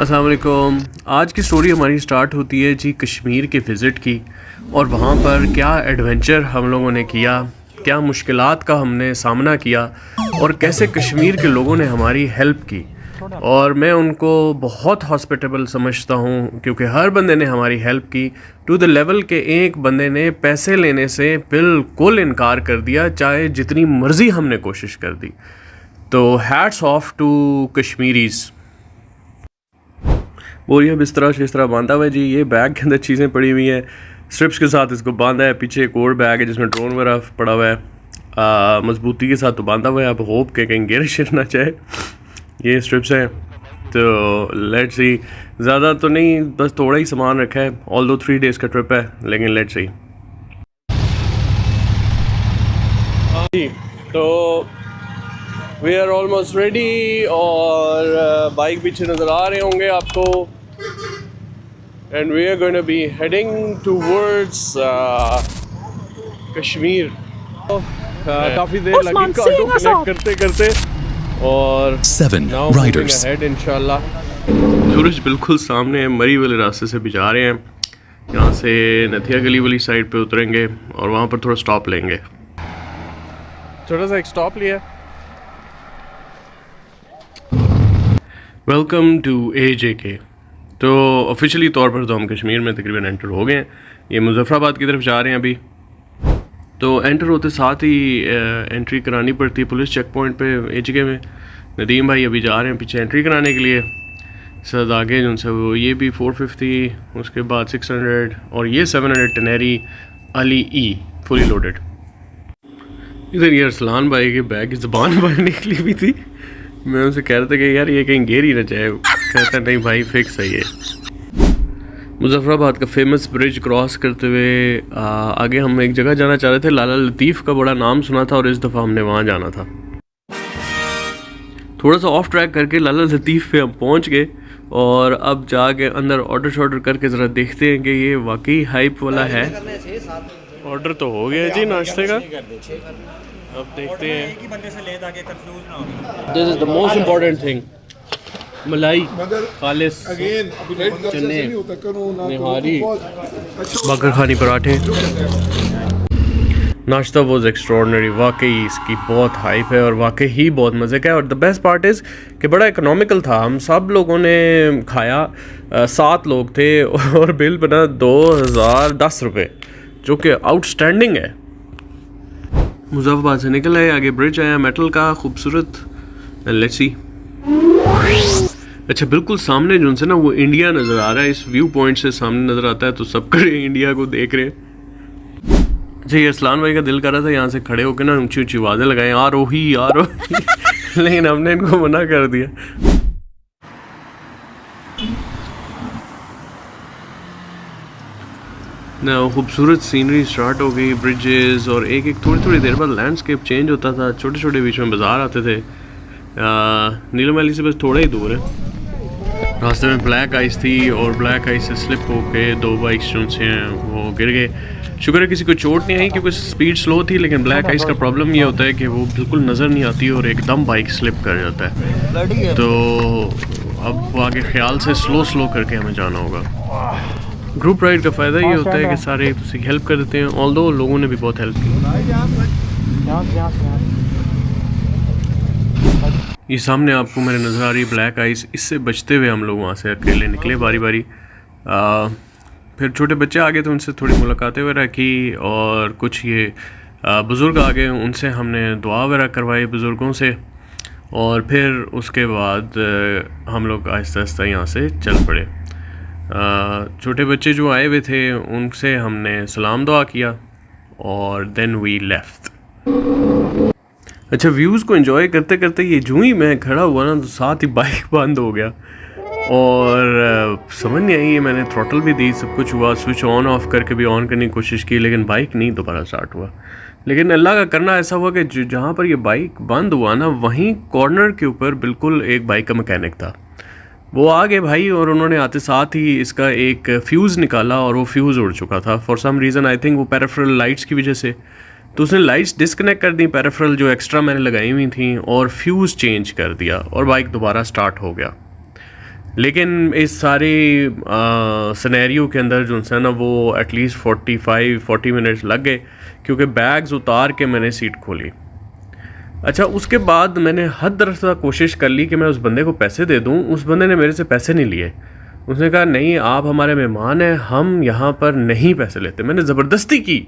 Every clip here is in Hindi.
अस्सलाम वालेकुम। आज की स्टोरी हमारी स्टार्ट होती है जी कश्मीर के विज़िट की, और वहाँ पर क्या एडवेंचर हम लोगों ने किया, क्या मुश्किलात का हमने सामना किया और कैसे कश्मीर के लोगों ने हमारी हेल्प की। और मैं उनको बहुत हॉस्पिटेबल समझता हूँ क्योंकि हर बंदे ने हमारी हेल्प की, टू द लेवल के एक बंदे ने पैसे लेने से बिल्कुल इनकार कर दिया, चाहे जितनी मर्ज़ी हमने कोशिश कर दी। तो हैट्स ऑफ टू कश्मीरीज़। बोरिया बिस्तरा शिस्तरा बांधा हुआ है जी। ये बैग के अंदर चीज़ें पड़ी हुई हैं, स्ट्रिप्स के साथ इसको बांधा है। पीछे एक और बैग है जिसमें ड्रोन वगैरह पड़ा हुआ है। मजबूती के साथ तो बांधा हुआ है, अब होप के कहीं गिर शिर ना चाहे। ये स्ट्रिप्स हैं, तो लेट्स सी। ज़्यादा तो नहीं, बस थोड़ा ही सामान रखा है। ऑल दो 3 डेज़ का ट्रिप है, लेकिन लेट्स सी। जी तो वी आर ऑलमोस्ट रेडी, और बाइक पीछे नज़र आ रहे होंगे आपको। And we are going to be heading towards Kashmir. काफ़ी देर लगी कार्डो कनेक्ट करते करते, और 7 riders हेड इंशाल्लाह। सूरज बिल्कुल सामने है, मरी वाले रास्ते से भी जा रहे हैं। यहाँ से नथिया गली वाली साइड पे उतरेंगे और वहाँ पर थोड़ा स्टॉप लेंगे। छोटा सा एक स्टॉप लिया। Welcome to AJK। तो ऑफिशियली तौर पर तो हम कश्मीर में तकरीबन एंटर हो गए हैं। ये मुजफ्फराबाद की तरफ जा रहे हैं अभी। तो एंटर होते साथ ही एंट्री करानी पड़ती है पुलिस चेक पॉइंट पे AJK में। नदीम भाई अभी जा रहे हैं पीछे एंट्री कराने के लिए। सर आगे जो उनसे वो ये भी 450, उसके बाद 600 और ये 700 टनेरी अली ई फुली लोडेड। इधर ये अरसलान भाई के बैग की ज़बान बाहर निकली हुई थी। मैं उनसे कह रहा था कि यार ये कहीं गिर ही ना जाए। कहता नहीं भाई फिक्स है ये। मुजफ्फराबाद का फेमस ब्रिज क्रॉस करते हुए आगे हम एक जगह जाना चाह रहे थे। लाला लतीफ़ का बड़ा नाम सुना था और इस दफ़ा हमने वहाँ जाना था। थोड़ा सा ऑफ ट्रैक करके लाला लतीफ़ पे हम पहुँच गए, और अब जाके अंदर ऑर्डर शॉर्डर करके ज़रा देखते हैं कि ये वाकई हाइप वाला है। ऑर्डर तो हो गया जी नाश्ते का, अब देखते हैं। This is the most important thing, मलाई खालिस चने निहारी बकर खानी पराठे। नाश्ता वॉज एक्स्ट्रॉर्डनरी, वाकई इसकी बहुत हाइप है और वाकई ही बहुत मज़े का है। और द बेस्ट पार्ट इज़ कि बड़ा इकोनॉमिकल था। हम सब लोगों ने खाया, 7 लोग थे और बिल बना 2010 रुपये, जो कि आउटस्टैंडिंग है। मुजफ्फराबाद से निकल आए, आगे ब्रिज आया मेटल का खूबसूरत। Let's see. अच्छा बिल्कुल सामने जो उनसे ना वो इंडिया नज़र आ रहा है। इस व्यू पॉइंट से सामने नज़र आता है तो सब खड़े इंडिया को देख रहे हैं। अच्छा ये अरसलान भाई का दिल कर रहा था यहाँ से खड़े होकर ना ऊंची ऊंची आवाज़ें लगाएं, आरोही आरोही लेकिन हमने इनको मना कर दिया। ना खूबसूरत सीनरी स्टार्ट हो गई, ब्रिजेस, और एक एक थोड़ी थोड़ी देर बाद लैंडस्केप चेंज होता था। छोटे छोटे बीच में बाज़ार आते थे। नीलम वैली से बस थोड़ा ही दूर है। रास्ते में ब्लैक आइस थी और ब्लैक आइस से स्लिप होके 2 बाइक्स जो से हैं वो गिर गए। शुक्र है किसी को चोट नहीं आई क्योंकि स्पीड स्लो थी, लेकिन ब्लैक आइस का प्रॉब्लम ये होता है कि वो बिल्कुल नज़र नहीं आती और एकदम बाइक स्लिप कर जाता है। तो अब आगे ख्याल से स्लो करके हमें जाना होगा। ग्रुप राइड का फ़ायदा ये होता है कि सारे एक दूसरे की हेल्प कर देते हैं। ऑल्दो लोगों ने भी बहुत हेल्प की। ये सामने आपको मेरे नज़र आ रही है ब्लैक आइस। इससे बचते हुए हम लोग वहाँ से अकेले निकले बारी बारी। फिर छोटे बच्चे आ गए थे, उनसे थोड़ी मुलाकातें वगैरह की, और कुछ ये बुज़ुर्ग आ गए, उनसे हमने दुआ वगैरह करवाई बुज़ुर्गों से। और फिर उसके बाद हम लोग आहिस्ता आहिस्ता यहाँ से चल पड़े। छोटे बच्चे जो आए हुए थे उनसे हमने सलाम दुआ किया और देन वी लेफ्ट। अच्छा व्यूज़ को एंजॉय करते करते ये जूँ ही मैं खड़ा हुआ ना तो साथ ही बाइक बंद हो गया, और समझ नहीं आई। मैंने थ्रॉटल भी दी, सब कुछ हुआ, स्विच ऑन ऑफ करके भी ऑन करने की कोशिश की, लेकिन बाइक नहीं दोबारा स्टार्ट हुआ। लेकिन अल्लाह का करना ऐसा हुआ कि जहाँ पर ये बाइक बंद हुआ ना, वहीं कॉर्नर के ऊपर बिल्कुल एक बाइक का मैकेनिक था। वो आ गए भाई, और उन्होंने आते साथ ही इसका एक फ्यूज़ निकाला, और वो फ्यूज़ उड़ चुका था for some reason. I think वो पेरिफेरल लाइट्स की वजह से। तो उसने लाइट्स डिस्कनेक्ट कर दी पेरिफेरल जो एक्स्ट्रा मैंने लगाई हुई थी, और फ्यूज़ चेंज कर दिया और बाइक दोबारा स्टार्ट हो गया। लेकिन इस सारे सिनेरियो के अंदर जो है ना वो एटलीस्ट 40 मिनट्स लग गए, क्योंकि बैग्स उतार के मैंने सीट खोली। अच्छा, उसके बाद मैंने हद दरअसल कोशिश कर ली कि मैं उस बंदे को पैसे दे दूं। उस बंदे ने मेरे से पैसे नहीं लिए। उसने कहा नहीं, आप हमारे मेहमान हैं, हम यहाँ पर नहीं पैसे लेते। मैंने ज़बरदस्ती की,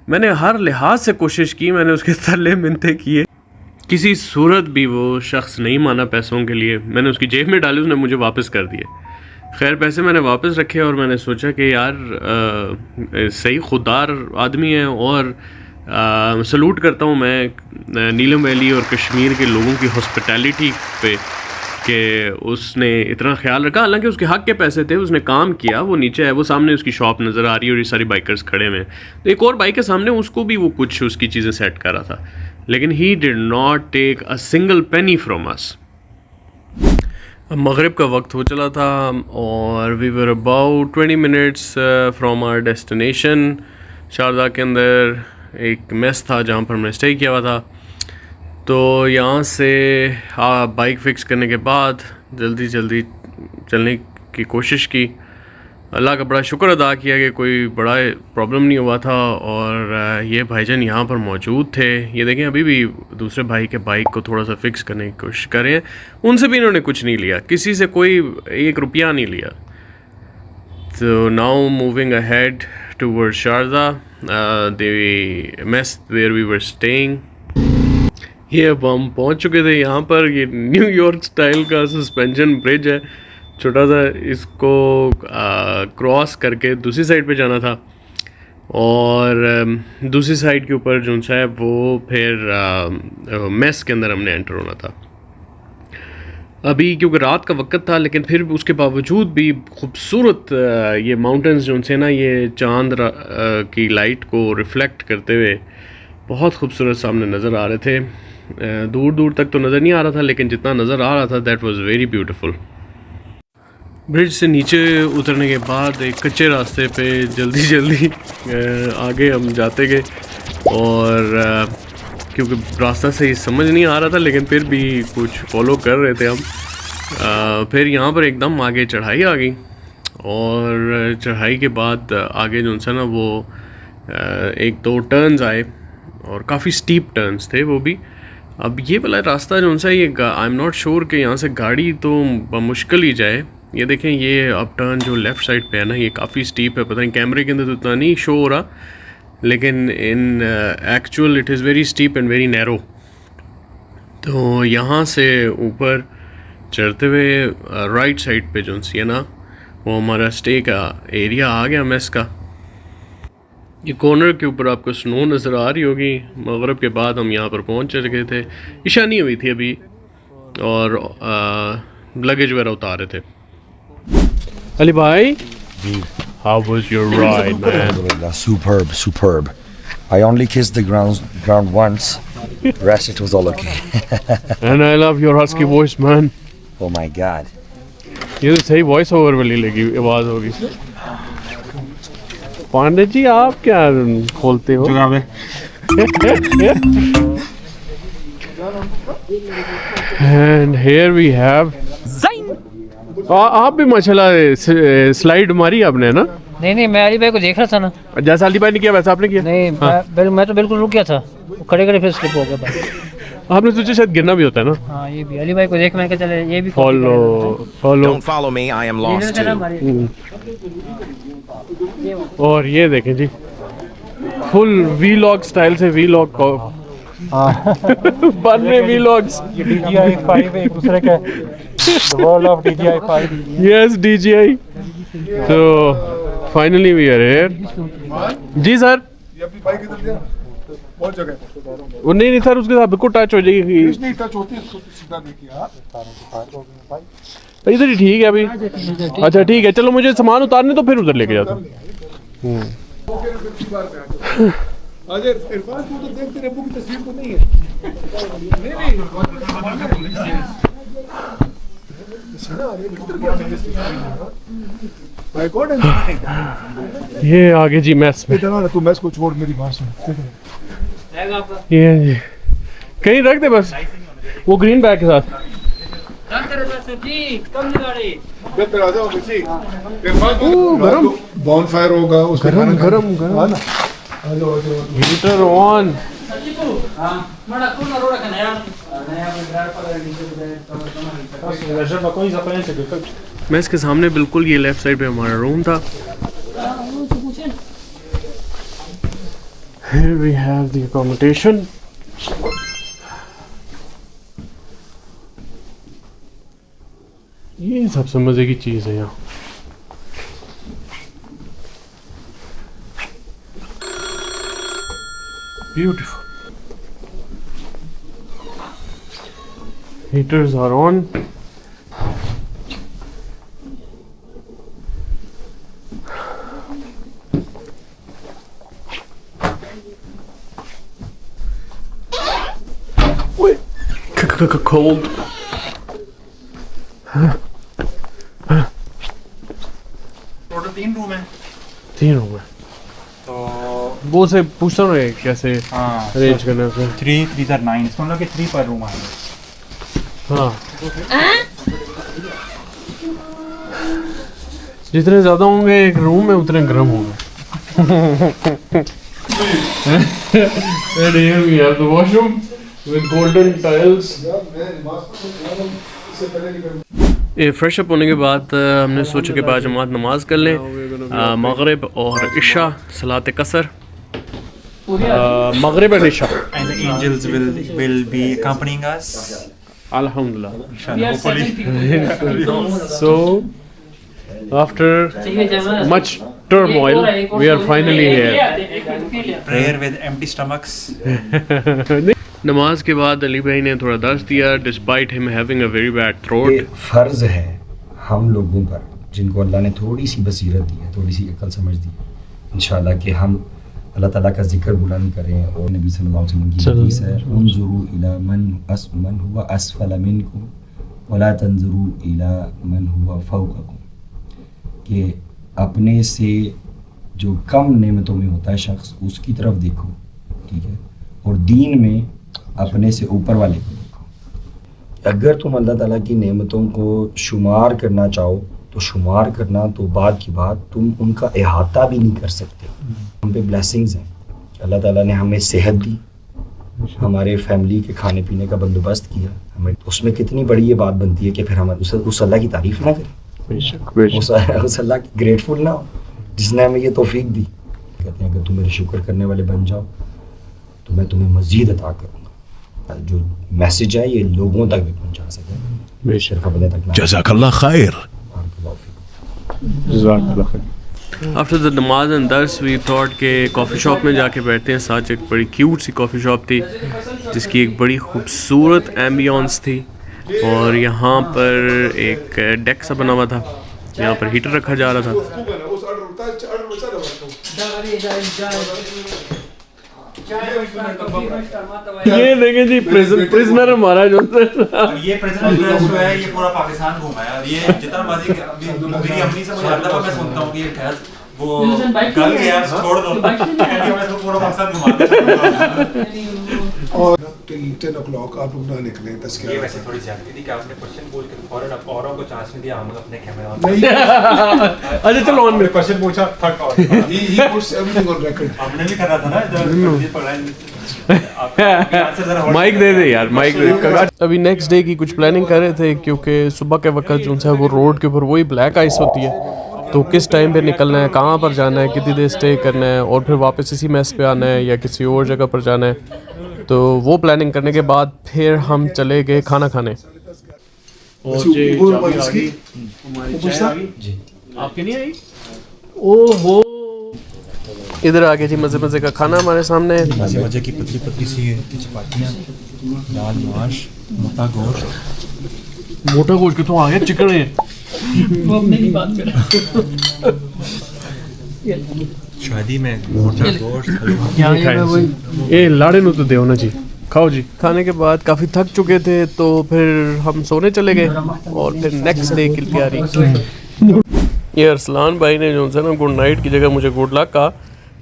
मैंने हर लिहाज से कोशिश की, मैंने उसके तल्ले मिन्नतें किए, किसी सूरत भी वो शख्स नहीं माना पैसों के लिए। मैंने उसकी जेब में डाली, उसने मुझे वापस कर दिए। खैर पैसे मैंने वापस रखे और मैंने सोचा कि यार सही खुददार आदमी है और सलूट करता हूँ मैं नीलम वैली और कश्मीर के लोगों की हॉस्पिटैलिटी पे कि उसने इतना ख्याल रखा। हालांकि उसके हक़ के पैसे थे, उसने काम किया। वो नीचे है, वो सामने उसकी शॉप नज़र आ रही है और ये सारी बाइकर्स खड़े हुए हैं। तो एक और बाइक के सामने उसको भी वो कुछ उसकी चीज़ें सेट कर रहा था, लेकिन he did not take a single penny from us. मगरिब का वक्त हो चला था और we were about 20 minutes from our destination. Sharjah के अंदर एक मेस था जहाँ पर मैं स्टे किया हुआ था। तो यहाँ से बाइक फ़िक्स करने के बाद जल्दी जल्दी चलने की कोशिश की। अल्लाह का बड़ा शुक्र अदा किया कि कोई बड़ा प्रॉब्लम नहीं हुआ था और ये भाईजान यहाँ पर मौजूद थे। ये देखें, अभी भी दूसरे भाई के बाइक को थोड़ा सा फ़िक्स करने की कोशिश कर रहे हैं। उनसे भी इन्होंने कुछ नहीं लिया, किसी से कोई 1 रुपया नहीं लिया। तो now moving ahead towards Sharjah, the mess where we were staying. ये अब हम पहुँच चुके थे यहाँ पर। ये न्यूयॉर्क स्टाइल का सस्पेंशन ब्रिज है, छोटा सा। इसको क्रॉस करके दूसरी साइड पे जाना था और दूसरी साइड के ऊपर जो सा है वो फिर मेस के अंदर हमने एंटर होना था। अभी क्योंकि रात का वक्त था, लेकिन फिर उसके बावजूद भी खूबसूरत ये माउंटेन्स जो से ना ये चांद की लाइट को रिफ़्लेक्ट करते हुए बहुत खूबसूरत सामने नज़र आ रहे थे। दूर दूर तक तो नज़र नहीं आ रहा था, लेकिन जितना नज़र आ रहा था that was very beautiful. Bridge से नीचे उतरने के बाद एक कच्चे रास्ते पे जल्दी आगे हम जाते गए और क्योंकि रास्ता सही समझ नहीं आ रहा था, लेकिन फिर भी कुछ फॉलो कर रहे थे हम। फिर यहाँ पर एकदम आगे चढ़ाई आ गई और चढ़ाई के बाद आगे जो सा ना वो 1-2 टर्न्स आए और काफ़ी स्टीप टर्न्स थे वो भी। अब ये वाला रास्ता जो सा ये आई एम नॉट श्योर कि यहाँ से गाड़ी तो मुश्किल ही जाए। ये देखें, ये अप टर्न जो लेफ़्ट साइड पे है ना ये काफ़ी स्टीप है। पता नहीं कैमरे के अंदर तो इतना नहीं शो हो रहा, लेकिन इन actual it is very steep and very narrow. तो यहाँ से ऊपर चढ़ते हुए राइट साइड पे जो सी है ना वो हमारा स्टे का एरिया आ गया मेस का। ये कॉर्नर के ऊपर आपको स्नो नज़र आ रही होगी। मगरिब के बाद हम यहाँ पर पहुँच गए थे, इशा नहीं हुई थी अभी, और लगेज वगैरह उतार रहे थे। अली भाई, how was your ride, man? Superb. I only kissed the ground once. Rest it was all okay. And I love your husky voice, man. Oh my God. ये तो सही वॉइस ओवर वाली लगी आवाज़ होगी। पांडे जी आप क्या खोलते हो? And here we have आप भी माशाल्लाह स्लाइड मारी आपने ना? नहीं, मैं अली भाई को देख रहा था ना। जैसा अली भाई ने किया वैसा आपने किया? नहीं, मैं तो बिल्कुल रुक गया था, खड़े फिर स्लिप हो गया भाई। आपने सोचा शायद गिरना भी होता है ना? हाँ, ये भी अली भाई को देख मैं क्या चले ये भी follow. Don't follow me, I am lost too. और ये देखें जी, फुल वीलॉग स्टाइल से वीलॉग को बन में वीलॉग्स। DJI 5 एक दूसरे का The world of DJI 5. Yes, DJI. So finally we are here. जी सर। ये अपनी बाइक इधर दिया बहुत जगह। वो नहीं सर, उसके साथ बिल्कुल टच हो जाएगी। नहीं टच होती है, इसको सीधा नहीं किया। इधर ही ठीक है अभी। अच्छा ठीक है, चलो मुझे सामान उतारने तो फिर उधर लेके जाता हूँ। अजय इरफान को तो देख तेरे अब्बू की तस्वीर तो नहीं है। ये आगे जी मैस में। तू मैस को छोड़, मेरी बात सुन। ये कहीं रख दे बस, वो ग्रीन बैग के साथ। बेहतर आ जाओ बच्ची गरम बॉनफायर होगा उसमें गरम गरम गरम आ जाओ हीटर ऑन। मैं इसके सामने बिल्कुल ये लेफ्ट साइड पे हमारा रूम था। Here we have the accommodation. ये सबसे मजे की चीज है यहाँ। Beautiful. Heaters are on. Wait, cold. Total 3 room है। 3 रूम है तो वो से पूछता हूँ कैसे हाँ अरेंज करना है उसे। 3 3 are 9 इसका मतलब कि 3 पर रूम आएंगे। हाँ जितने ज्यादा होंगे एक रूम में उतने गर्म होंगे। And here we have the washroom with golden tiles. ये फ्रेश अप होने के बाद हमने सोचा कि बाद जमात नमाज कर लें, मगरिब और इशा सलात कसर, मगरिब और इशा। And the angels will be accompanying us. Alhamdulillah. So after much turmoil we are finally here. Prayer with empty stomachs. नमाज के बाद अली भाई ने थोड़ा दर्स दिया despite him having a very bad ये थ्रोट। फ़र्ज़ है हम लोगों पर जिनको अल्लाह ने थोड़ी सी बसीरत दी है, थोड़ी सी अक्ल समझ दी है, इंशाअल्लाह कि हम अल्लाह ताला का जिक्र बुलंद करें। और नबी सल्लल्लाहु अलैहि वसल्लम की हदीस है, उन्जुरू इला मन हुवा अस्फल मिनकुम वला तंजुरू इला मन हुवा फौककुम, कि अपने से जो कम नेमतों में होता है शख्स उसकी तरफ देखो, ठीक है, और दीन में अपने से ऊपर वाले को देखो। अगर तुम अल्लाह ताला की नेमतों को शुमार करना चाहो तो शुमार करना तो बाद की बात, तुम उनका अहाता भी नहीं कर सकते। हम पे ब्लेसिंग्स हैं, अल्लाह ताला ने हमें सेहत दी, हमारे फैमिली के खाने पीने का बंदोबस्त किया, हमें उसमें कितनी बड़ी ये बात बनती है कि फिर हम उस अल्लाह की तारीफ़ ना करें, उस अल्लाह की ग्रेटफुल ना हो जिसने हमें ये तौफीक दी। कहते हैं अगर तुम मेरे शुक्र करने वाले बन जाओ तो मैं तुम्हें मज़ीद अता करूँगा। जो मैसेज है ये लोगों तक भी पहुँचा सके, बेशक अपने तक। जज़ाकल्लाह खैर। आफ्टर द नमाज एंड दर्स वी थॉट के कॉफ़ी शॉप में जाके बैठते हैं। साथ एक बड़ी क्यूट सी कॉफ़ी शॉप थी जिसकी एक बड़ी खूबसूरत एम्बियंस थी, और यहाँ पर एक डेक सा बना हुआ था, यहाँ पर हीटर रखा जा रहा था। ये देखें जी प्रिजनर हमारा जो ये प्रेसिडेंट जो है ये पूरा पाकिस्तान घूमा है। और ये जितना मर्जी मेरी अम्मी से मुझे हर दफा मैं सुनता हूँ कि ये खैर वो गल गया छोड़ दो, मैं इसको पूरा पाकिस्तान घुमा। और 10 o'clock आप लोग ना निकले 10 के। ये वैसे थोड़ी ज्यादती थी कि आपने क्वेश्चन बोल के फौरन अब औरों को चांस नहीं दिया, हम अपने कैमरा अच्छा चलो ऑन में क्वेश्चन पूछा थक और he puts everything on record। हमने भी कर रहा था ना ये पढ़ाई। माइक दे दे यार, माइक दे। अभी नेक्स्ट डे की कुछ प्लानिंग कर रहे थे क्योंकि सुबह के वक्त जो है वो रोड के ऊपर वही ब्लैक आइस होती है, तो किस टाइम पे निकलना है, कहाँ पर जाना है, कितनी देर स्टे करना है और फिर वापस इसी मैस पे आना है या किसी और जगह पर जाना है। तो वो प्लानिंग करने के बाद फिर हम चले गए खाना खाने। और आपके नहीं आई? ओहो, इधर आ गए जी मज़े मज़े का खाना हमारे सामने। मजे की पतली पतली सी चपातियाँ, दाल माश, मोटा गोश्त। मोटा गोश्त कितों आ गया? चिकन है वो अपने की बात कर। शादी में मोटा गोश्त ये लाड़े नु तो दे ना जी, खाओ जी। खाने के बाद काफ़ी थक चुके थे तो फिर हम सोने चले गए और फिर नेक्स्ट डे की तैयारी। ये अरसलान भाई ने जो है ना गुड नाइट की जगह मुझे गुड लक कहा,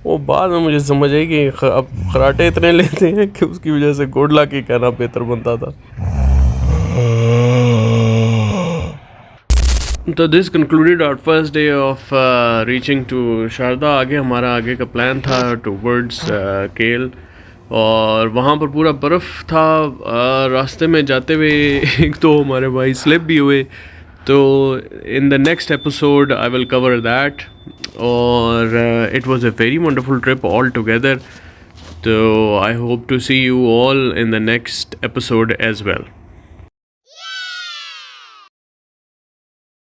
वो बाद में मुझे समझ आई कि अब खराटे इतने लेते हैं कि उसकी वजह से गुड लक ही कहना बेहतर बनता था। तो this concluded our first day of reaching to Sharda. आगे का प्लान था टूवर्ड्स केल, और वहाँ पर पूरा बर्फ़ था। रास्ते में जाते हुए एक तो हमारे भाई स्लिप भी हुए, तो in the next episode I will cover that. और it was a very wonderful trip all together, तो I hope to see you all in the next episode as well.